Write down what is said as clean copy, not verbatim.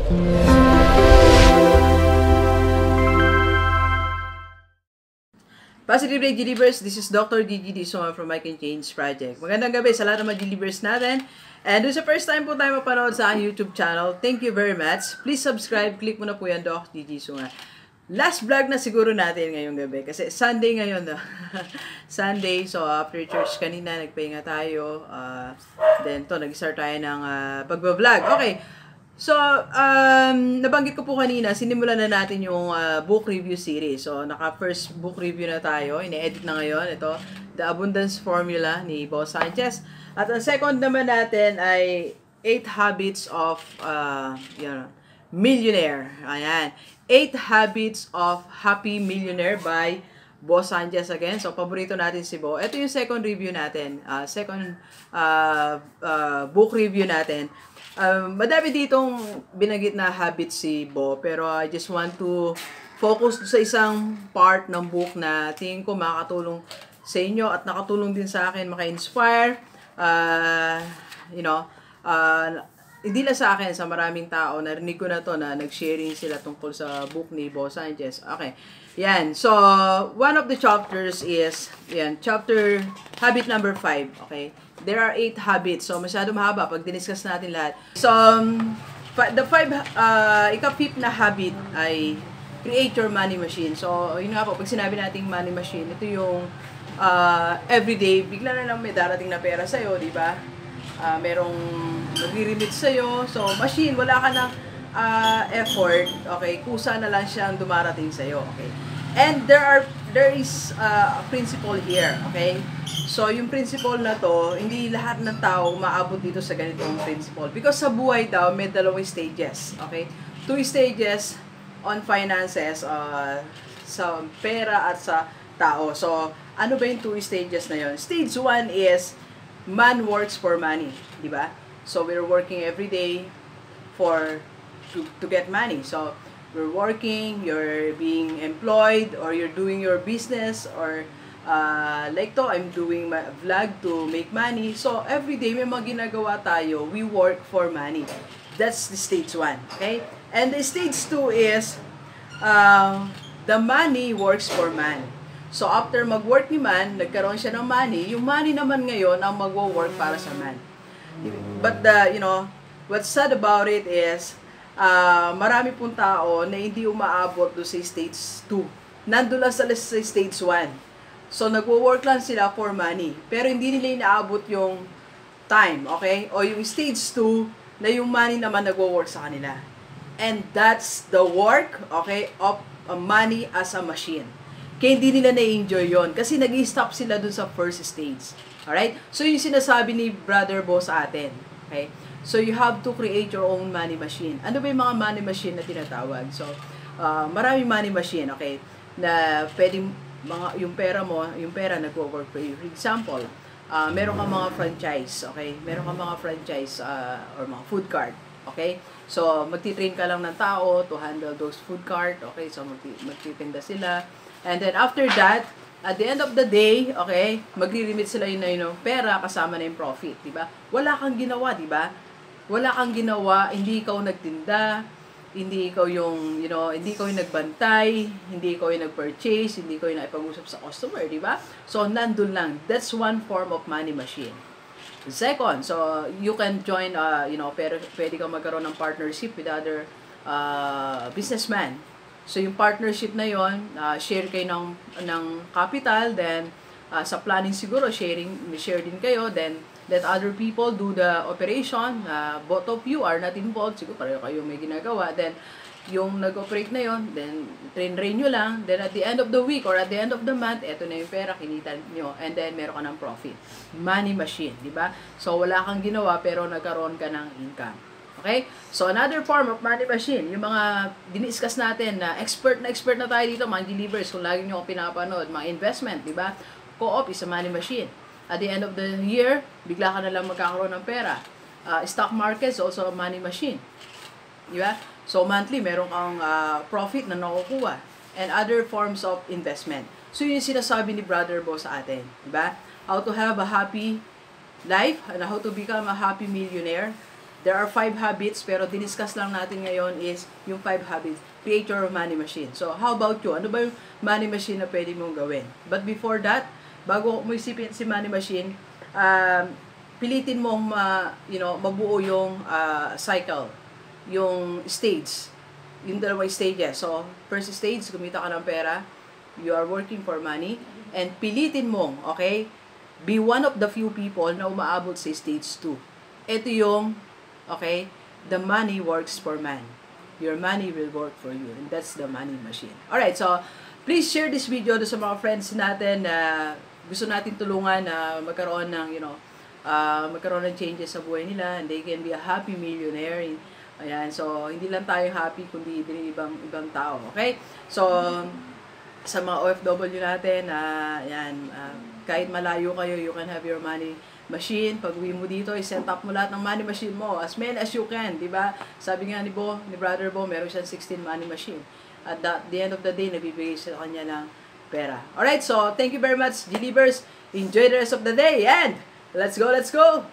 Positive Day Delivers, this is Dr. Gigi Sunga from I Can Change Project. Magandang gabi sa lahat ng mga delivers natin. And dun sa first time po tayo mapanood sa aking YouTube channel, thank you very much. Please subscribe, click mo na po yan, Doc Gigi Sunga. Last vlog na siguro natin ngayong gabi kasi Sunday ngayon. Sunday, so after church kanina, nagpahinga tayo. Then to, nag-start tayo ng pagbablog. Okay. So, nabanggit ko po kanina, sinimulan na natin yung book review series. So, naka-first book review na tayo. Ine-edit na ngayon. Ito, The Abundance Formula ni Boss Sanchez. At ang second naman natin ay 8 Habits of Millionaire. Ayan. 8 Habits of Happy Millionaire by Boss Sanchez again. So, paborito natin si Bo. Ito yung second review natin. Second book review natin. Madami ditong binanggit na habits si Bo, pero I just want to focus sa isang part ng book na tingin ko makakatulong sa inyo at nakatulong din sa akin, maka-inspire, hindi lang sa akin, sa maraming tao. Narinig ko na to na nag-sharing sila tungkol sa book ni Bo Sanchez. Okay, yan. So, one of the chapters is, chapter, habit number 5, okay? There are 8 habits. So, masyado mahaba pag diniscuss natin lahat. So, the 5th na habit ay create your money machine. So, yun nga po, pag sinabi nating money machine, ito yung everyday, bigla na lang may darating na pera sa'yo, di ba? Merong nagre-remit sa'yo. So, machine, wala ka ng effort. Okay, kusa na lang siyang dumarating sa'yo. Okay. And there is a principle here, okay? So, yung principle na to, hindi lahat ng tao maabot dito sa ganitong principle. Because sa buhay daw, may dalawang stages, okay? 2 stages on finances, sa pera at sa tao. So, ano ba yung 2 stages na yon? Stage 1 is, man works for money, di ba? So, we're working every day to get money. So, we're working, you're being employed, or you're doing your business, or like to, I'm doing my vlog to make money. So, every day may mga ginagawa tayo, we work for money. That's the stage 1, okay? And the stage 2 is, the money works for man. So, after mag-work ni man, nagkaroon siya ng money, yung money naman ngayon ang magwo-work para sa man. But, what's sad about it is, marami pong tao na hindi umaabot do sa stage 2. Nandun lang sa stage 1. So, nagwo-work lang sila for money. Pero hindi nila inaabot yung time, okay? O yung stage 2 na yung money naman nagwo-work sa kanila. And that's the work, okay, of money as a machine. Kaya hindi nila na-enjoy yon kasi nag-stop sila dun sa first stage. Alright? So, yung sinasabi ni Brother Bo sa atin, okay? So, you have to create your own money machine. Ano ba yung mga money machine na tinatawag? So, maraming money machine, okay? Na pwedeng, yung pera nagwo-work for you. For example, meron kang mga franchise, okay? Meron kang mga franchise or mga food cart, okay? So, magtitrain ka lang ng tao to handle those food cart, okay? So, magtitinda sila. And then, after that, at the end of the day, okay, magre-remit sila yun na pera kasama na yung profit, di ba? Wala kang ginawa, di ba? Wala kang ginawa, hindi ikaw nagtinda, hindi ikaw yung, hindi ikaw yung nagbantay, hindi ikaw yung nag-purchase, hindi ikaw yung naipag-usap sa customer, di ba? So, nandun lang. That's one form of money machine. Second, so, you can join, pero pwede kang magkaroon ng partnership with other businessman. So, yung partnership na yon, share kayo ng capital, then, sa planning siguro, share din kayo, then, let other people do the operation, both of you are not involved, siguro pareho kayo may ginagawa, then, yung nag-operate na yon, then, train nyo lang, then, at the end of the week, or at the end of the month, eto na yung pera, kinita nyo, and then, meron ka ng profit. Money machine, di ba? So, wala kang ginawa, pero nagkaroon ka ng income. Okay? So, another form of money machine, yung mga diniscuss natin na expert na tayo dito, mga delivers, kung lagi nyo ako pinapanood, mga investment, di ba? Co-op is a money machine. At the end of the year, bigla ka na lang magkakaroon ng pera. Stock market is also a money machine. Di ba? So, monthly, meron kang profit na nakukuha. And other forms of investment. So, yun yung sinasabi ni Brother Bo sa atin. Di ba? How to have a happy life and how to become a happy millionaire. There are 5 habits, pero diniscuss lang natin ngayon is yung 5 habits. Create your money machine. So, how about you? Ano ba yung money machine na pwede mong gawin? But before that, bago mo isipin si money machine, pilitin mong mabuo yung cycle, yung stage, yung dalawang stages. So, first stage, kumita ka ng pera, you are working for money, and pilitin mong, okay, be one of the few people na umaabot sa stage 2. Ito yung, okay, the money works for man. Your money will work for you. And that's the money machine. Alright, so, please share this video sa mga friends natin na gusto natin tulungan na magkaroon ng, magkaroon ng changes sa buhay nila, and they can be a happy millionaire. Ayan, so, hindi lang tayo happy, kundi din ibang tao. Okay? So, sa mga OFW natin, kahit malayo kayo, you can have your money machine. Pag uwi mo dito, i-set up mo lahat ng money machine mo as many as you can, di ba? Sabi nga ni Brother Bo, meron siyang 16 money machine. At the end of the day, nabibigay sa kanya ng pera. Alright, so thank you very much, Gilibers. Enjoy the rest of the day, and let's go, let's go!